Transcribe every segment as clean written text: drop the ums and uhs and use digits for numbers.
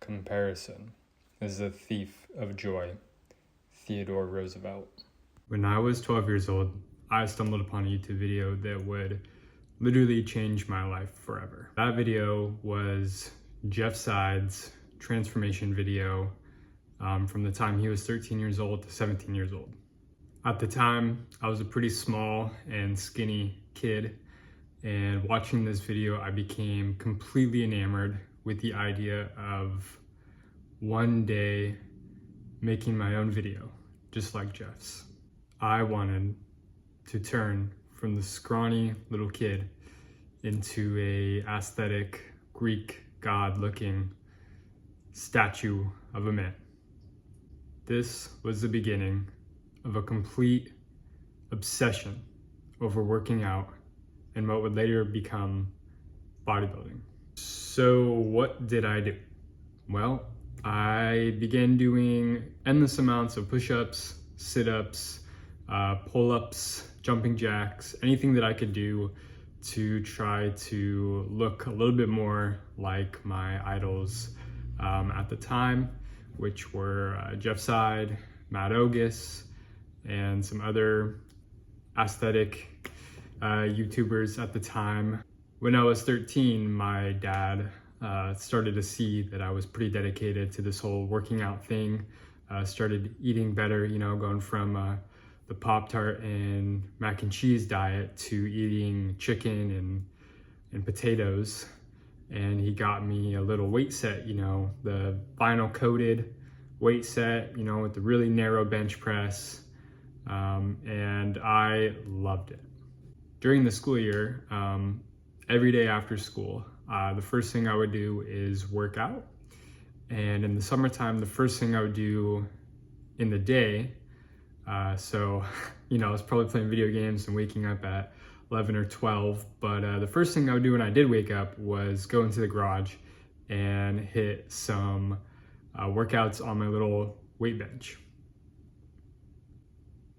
Comparison is the thief of joy. Theodore Roosevelt. When I was 12 years old, I stumbled upon a YouTube video that would literally change my life forever. That video was Jeff Side's transformation video from the time he was 13 years old to 17 years old. At the time, I was a pretty small and skinny kid, and watching this video, I became completely enamored with the idea of one day making my own video, just like Jeff's. I wanted to turn from the scrawny little kid into a aesthetic Greek god looking statue of a man. This was the beginning of a complete obsession over working out and what would later become bodybuilding. So what did I do? Well, I began doing endless amounts of push-ups, sit-ups, pull-ups, jumping jacks, anything that I could do to try to look a little bit more like my idols at the time, which were Jeff Side, Matt Ogus, and some other aesthetic YouTubers at the time. When I was 13, my dad started to see that I was pretty dedicated to this whole working out thing. Started eating better, going from the Pop-Tart and mac and cheese diet to eating chicken and potatoes. And he got me a little weight set, the vinyl coated weight set, with the really narrow bench press. And I loved it. During the school year, every day after school, the first thing I would do is work out. And in the summertime, the first thing I would do in the day, I was probably playing video games and waking up at 11 or 12. But the first thing I would do when I did wake up was go into the garage and hit some workouts on my little weight bench.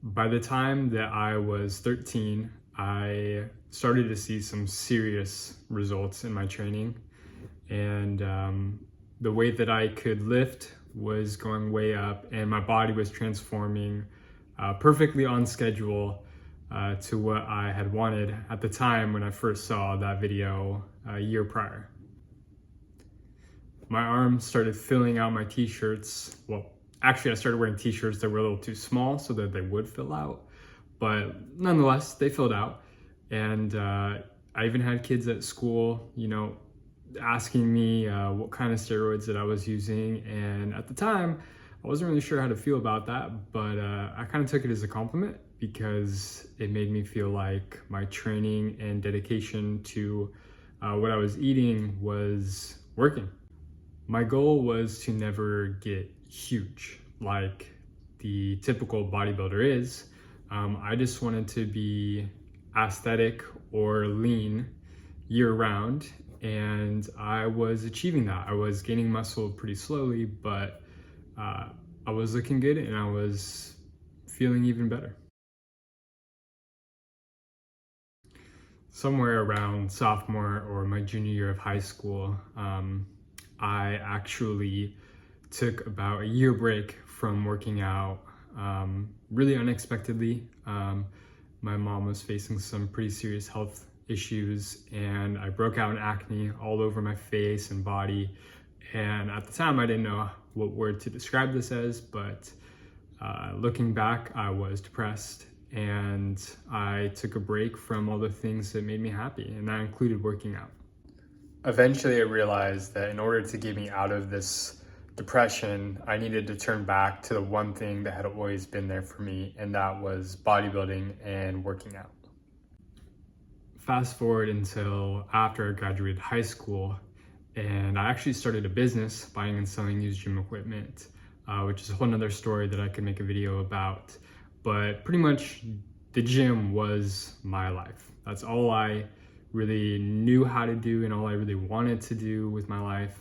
By the time that I was 13, I started to see some serious results in my training, and the weight that I could lift was going way up, and my body was transforming perfectly on schedule to what I had wanted at the time when I first saw that video a year prior. My arms started filling out my t-shirts. Well, actually I started wearing t-shirts that were a little too small so that they would fill out, but nonetheless, they filled out. And I even had kids at school, asking me what kind of steroids that I was using. And at the time, I wasn't really sure how to feel about that, but I kind of took it as a compliment because it made me feel like my training and dedication to what I was eating was working. My goal was to never get huge like the typical bodybuilder is. I just wanted to be aesthetic or lean year round, and I was achieving that. I was gaining muscle pretty slowly, but I was looking good and I was feeling even better. Somewhere around sophomore or my junior year of high school, I actually took about a year break from working out, really unexpectedly. My mom was facing some pretty serious health issues, and I broke out in acne all over my face and body. And at the time, I didn't know what word to describe this as, but looking back, I was depressed, and I took a break from all the things that made me happy, and that included working out. Eventually, I realized that in order to get me out of this depression, I needed to turn back to the one thing that had always been there for me, and that was bodybuilding and working out. Fast forward until after I graduated high school, and I actually started a business buying and selling used gym equipment, which is a whole nother story that I could make a video about. But pretty much the gym was my life. That's all I really knew how to do and all I really wanted to do with my life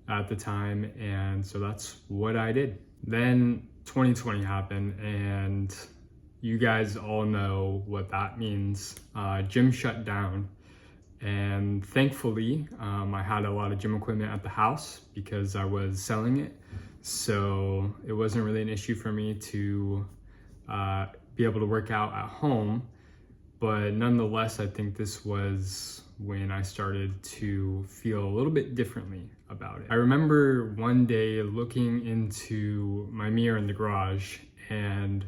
at the time, and so that's what I did. Then 2020 happened, and you guys all know what that means. Gym shut down, And thankfully, I had a lot of gym equipment at the house because I was selling it. So it wasn't really an issue for me to be able to work out at home. But nonetheless, I think this was when I started to feel a little bit differently about it. I remember one day looking into my mirror in the garage and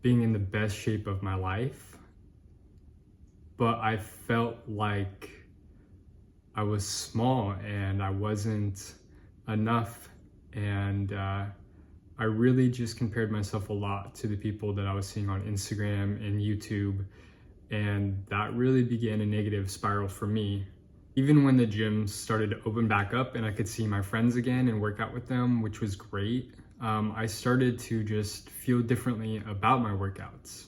being in the best shape of my life, but I felt like I was small and I wasn't enough. And I really just compared myself a lot to the people that I was seeing on Instagram and YouTube. And that really began a negative spiral for me. Even when the gyms started to open back up and I could see my friends again and work out with them, which was great, I started to just feel differently about my workouts.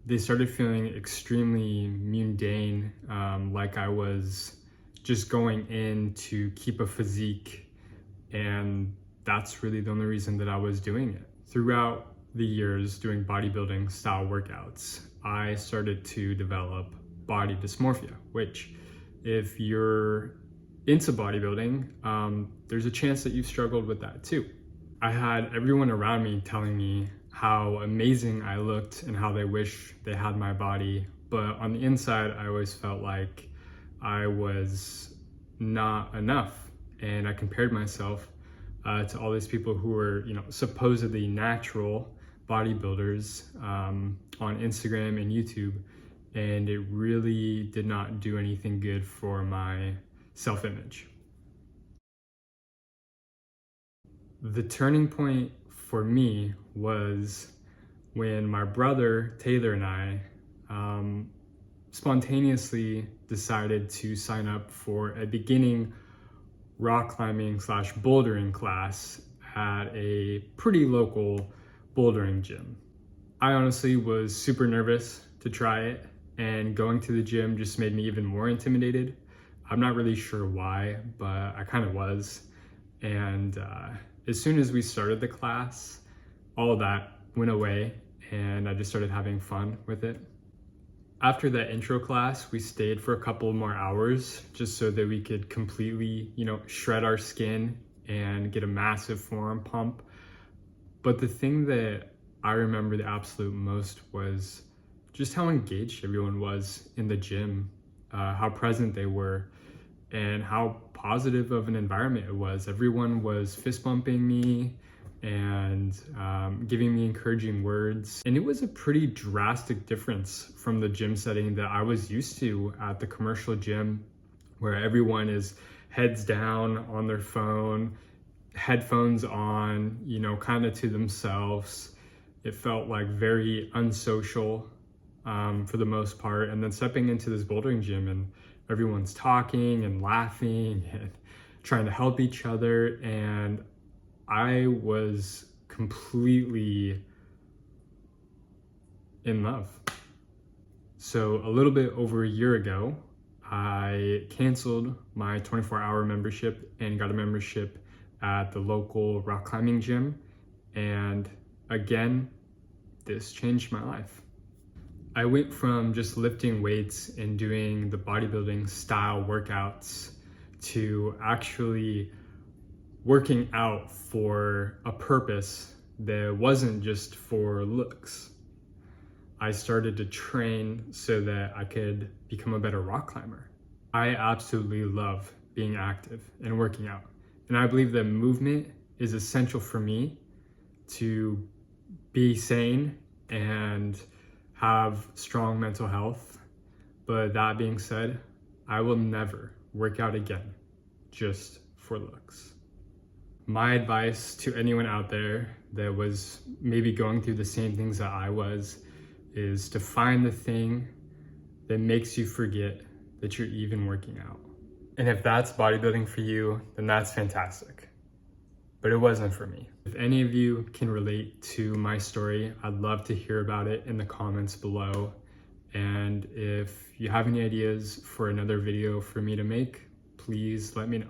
They started feeling extremely mundane, like I was just going in to keep a physique, and that's really the only reason that I was doing it. Throughout the years doing bodybuilding style workouts, I started to develop body dysmorphia, which if you're into bodybuilding, there's a chance that you've struggled with that too. I had everyone around me telling me how amazing I looked and how they wish they had my body, but on the inside, I always felt like I was not enough, and I compared myself to all these people who were, supposedly natural bodybuilders on Instagram and YouTube, and it really did not do anything good for my self-image. The turning point for me was when my brother Taylor and I spontaneously decided to sign up for a beginning rock climbing / bouldering class at a pretty local bouldering gym. I honestly was super nervous to try it, and going to the gym just made me even more intimidated. I'm not really sure why, but I kind of was. And as soon as we started the class, all of that went away and I just started having fun with it. After that intro class, we stayed for a couple more hours just so that we could completely, shred our skin and get a massive forearm pump. But the thing that I remember the absolute most was just how engaged everyone was in the gym, how present they were, and how positive of an environment it was. Everyone was fist bumping me and giving me encouraging words. And it was a pretty drastic difference from the gym setting that I was used to at the commercial gym, where everyone is heads down on their phone, headphones on, kind of to themselves. It felt like very unsocial for the most part. And then stepping into this bouldering gym and everyone's talking and laughing and trying to help each other. And I was completely in love. So a little bit over a year ago, I canceled my 24-hour membership and got a membership at the local rock climbing gym. And again, this changed my life. I went from just lifting weights and doing the bodybuilding style workouts to actually working out for a purpose that wasn't just for looks. I started to train so that I could become a better rock climber. I absolutely love being active and working out. And I believe that movement is essential for me to be sane and have strong mental health. But that being said, I will never work out again just for looks. My advice to anyone out there that was maybe going through the same things that I was is to find the thing that makes you forget that you're even working out. And if that's bodybuilding for you, then that's fantastic. But it wasn't for me. If any of you can relate to my story, I'd love to hear about it in the comments below. And if you have any ideas for another video for me to make, please let me know.